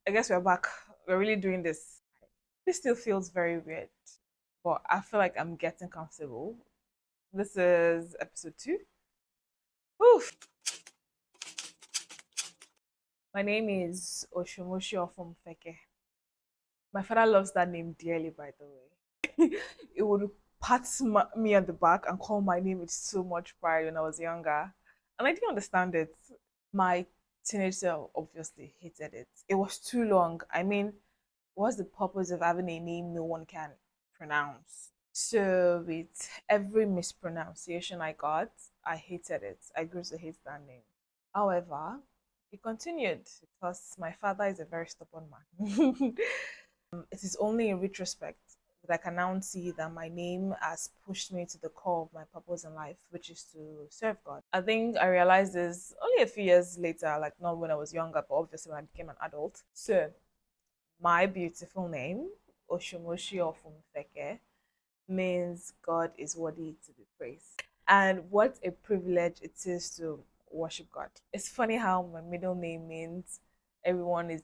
I guess we're back. We're really doing this. This still feels very weird, but I feel like I'm getting comfortable. This is episode 2. Oof. My name is Oshomoshi Ofumfeke. My father loves that name dearly, by the way. It would me on the back and call my name with so much pride when I was younger. And I didn't understand it. My teenage self obviously hated it. It was too long. I mean, what's the purpose of having a name no one can pronounce? So with every mispronunciation I got, I hated it. I grew to hate that name. However, it continued because my father is a very stubborn man. It is only in retrospect that I can now see that my name has pushed me to the core of my purpose in life, which is to serve God. I think I realized this only a few years later, like not when I was younger, but obviously when I became an adult. So my beautiful name, Oshomoshi Ofumfeke, means God is worthy to be praised. And what a privilege it is to worship God. It's funny how my middle name means everyone is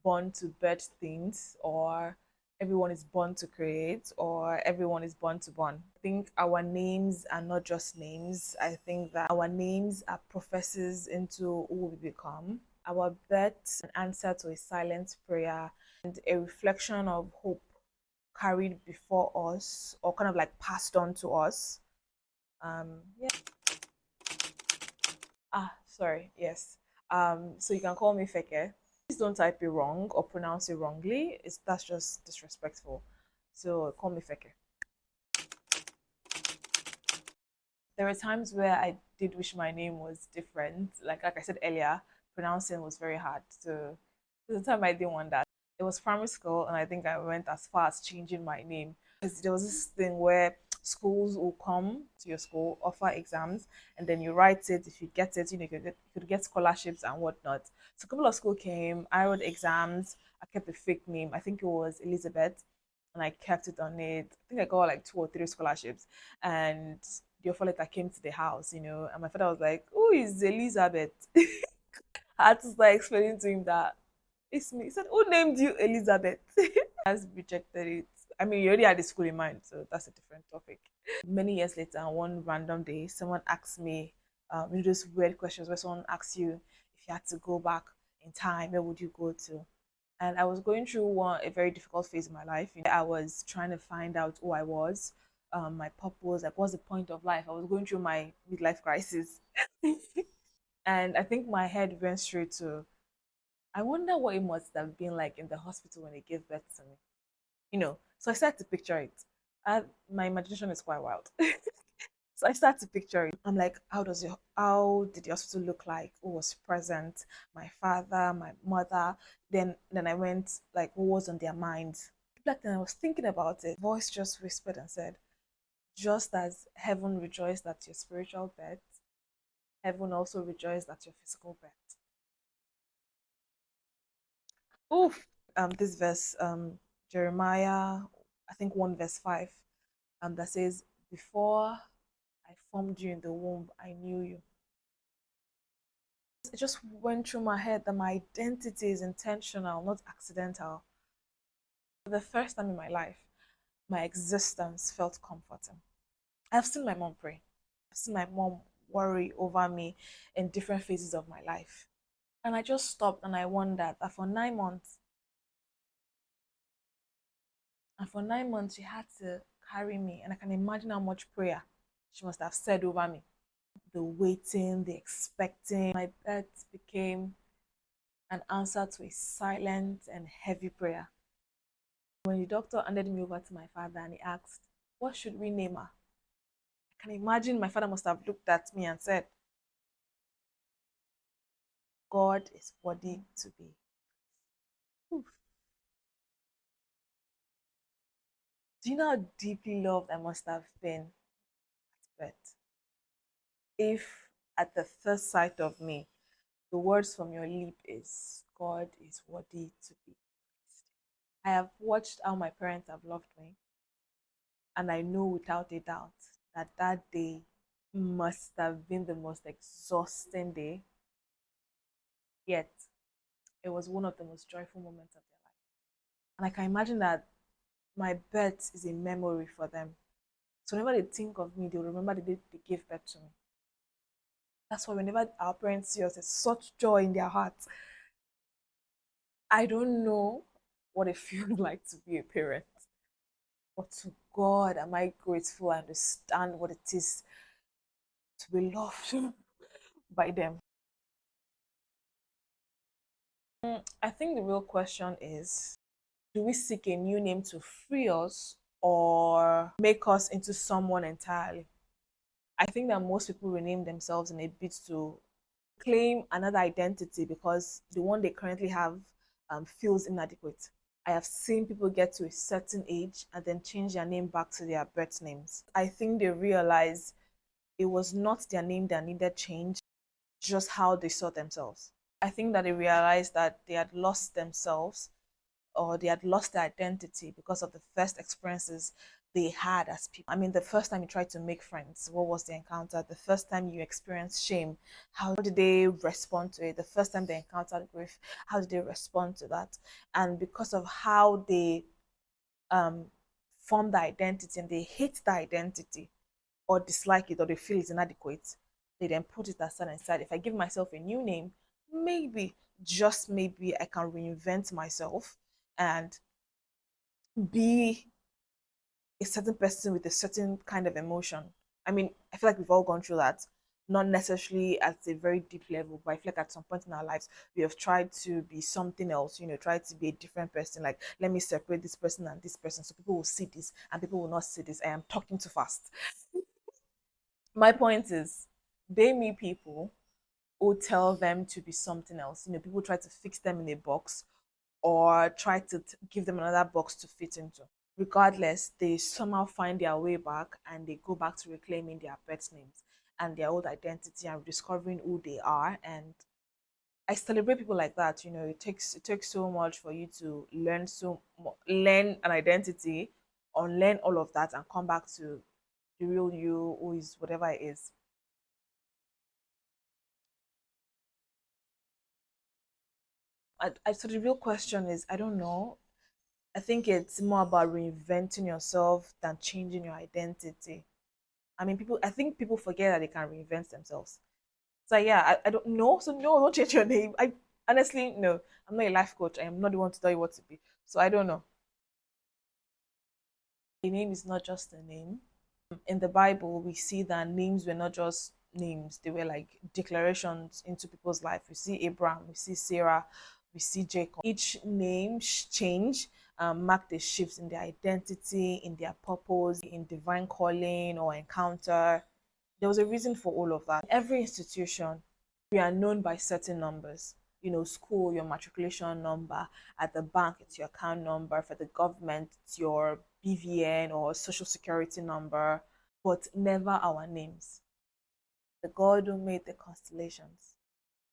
born to birth things, or everyone is born to create, or everyone is born to born. I think our names are not just names. I think that our names are prophecies into who we become. Our birth an answer to a silent prayer and a reflection of hope carried before us or kind of like passed on to us. Yeah. Sorry. Yes. So you can call me Feke. Please don't type it wrong or pronounce it wrongly. That's just disrespectful. So call me Feke. There were times where I did wish my name was different. Like I said earlier, pronouncing was very hard. So there's a time I didn't want that. It was primary school, and I think I went as far as changing my name. Because there was this thing where schools will come to your school, offer exams, and then you write it. If you get it, you could get scholarships and whatnot. So a couple of school came. I wrote exams. I kept a fake name. I think it was Elizabeth, and I kept it on it. I think I got like 2 or 3 scholarships, and the offer letter came to the house, and my father was like, "Who is Elizabeth?" I had to start explaining to him that it's me. He said, "Who named you Elizabeth?" Has rejected it. I mean, you already had the school in mind, so that's a different topic. Many years later, on one random day, someone asked me, those weird questions where someone asks you if you had to go back in time, where would you go to? And I was going through a very difficult phase in my life. I was trying to find out who I was, my purpose, like what's the point of life. I was going through my midlife crisis, and I think my head went straight to, I wonder what it must have been like in the hospital when they gave birth to me. So I started to picture it. My imagination is quite wild. So I started to picture it. I'm like, how did the hospital look like? Who was present? My father, my mother. Then I went like, what was on their minds? Like then I was thinking about it. Voice just whispered and said, just as heaven rejoiced at your spiritual birth, heaven also rejoiced at your physical birth. Oof. This verse, Jeremiah, I think 1 verse 5, that says, "Before I formed you in the womb, I knew you." It just went through my head that my identity is intentional, not accidental. For the first time in my life, my existence felt comforting. I've seen my mom pray. I've seen my mom worry over me in different phases of my life. And I just stopped and I wondered that for 9 months, she had to carry me. And I can imagine how much prayer she must have said over me. The waiting, the expecting. My birth became an answer to a silent and heavy prayer. When the doctor handed me over to my father and he asked, "What should we name her?" I can imagine my father must have looked at me and said, "God is worthy to be." Oof. Do you know how deeply loved I must have been at birth? If at the first sight of me, the words from your lip is, "God is worthy to be praised." I have watched how my parents have loved me, and I know without a doubt that that day must have been the most exhausting day. Yet, It was one of the most joyful moments of their life. And I can imagine that my birth is a memory for them. So whenever they think of me, they'll remember the day they gave birth to me. That's why whenever our parents see us, there's such joy in their hearts. I don't know what it feels like to be a parent, but to God, am I grateful. I understand what it is to be loved by them. I think the real question is, do we seek a new name to free us or make us into someone entirely? I think that most people rename themselves in a bit to claim another identity because the one they currently have feels inadequate. I have seen people get to a certain age and then change their name back to their birth names. I think they realize it was not their name that needed change, just how they saw themselves. I think that they realized that they had lost themselves or they had lost their identity because of the first experiences they had as people. I mean, the first time you tried to make friends, what was the encounter? The first time you experienced shame, how did they respond to it? The first time they encountered grief, how did they respond to that? And because of how they um, form the identity and they hate the identity or dislike it or they feel it's inadequate, they then put it aside and decide if I give myself a new name, maybe, just maybe I can reinvent myself and be a certain person with a certain kind of emotion. I mean, I feel like we've all gone through that, not necessarily at a very deep level, but I feel like at some point in our lives, we have tried to be something else, tried to be a different person. Like, let me separate this person and this person so people will see this and people will not see this. I am talking too fast. My point is, they meet people who tell them to be something else. People try to fix them in a box or try to give them another box to fit into. Regardless, they somehow find their way back and they go back to reclaiming their pet names and their old identity and discovering who they are. And I celebrate people like that. It takes so much for you to learn an identity, unlearn all of that, and come back to the real you, who is whatever it is. So the real question is, I don't know. I think it's more about reinventing yourself than changing your identity. I mean, I think people forget that they can reinvent themselves. So yeah, I don't know. So no, don't change your name. I honestly no. I'm not a life coach. I am not the one to tell you what to be. So I don't know. A name is not just a name. In the Bible, we see that names were not just names, they were like declarations into people's life. We see Abraham, we see Sarah, we see Jacob. Each name change marked a shift in their identity, in their purpose, in divine calling or encounter. There was a reason for all of that. Every institution, we are known by certain numbers. School, your matriculation number. At the bank, it's your account number. For the government, it's your BVN or social security number, but never our names. The God who made the constellations,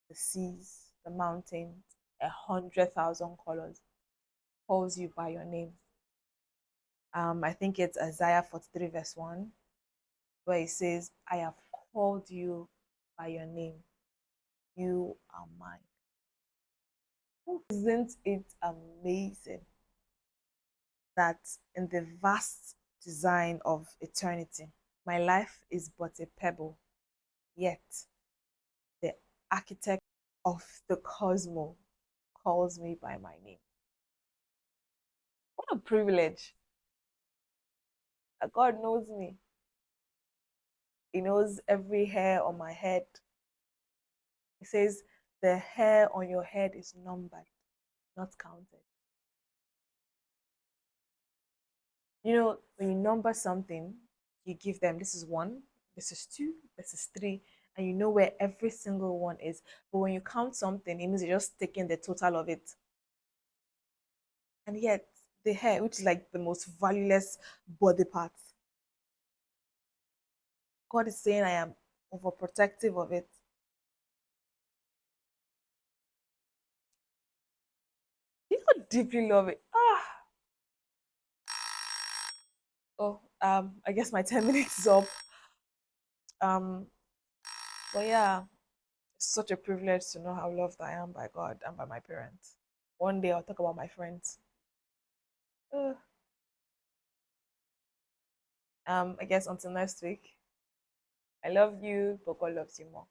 the seas, the mountains, 100,000 colors, calls you by your name. I think it's Isaiah 43, verse 1, where it says, I have called you by your name. You are mine. Isn't it amazing that in the vast design of eternity, my life is but a pebble, yet the architect of the cosmos calls me by my name? What a privilege that God knows me. He knows every hair on my head. He says, the hair on your head is numbered, not counted. When you number something, you give them, this is one, this is two, this is three, and you know where every single one is. But when you count something, it means you're just taking the total of it. And yet, the hair, which is like the most valueless body part, God is saying I am overprotective of it. You know, deeply love it. I guess my 10 minutes is up. Um, but yeah, It's such a privilege to know how loved I am by God and by my parents. One day I'll talk about my friends. Uh, I guess until next week. I love you, but God loves you more.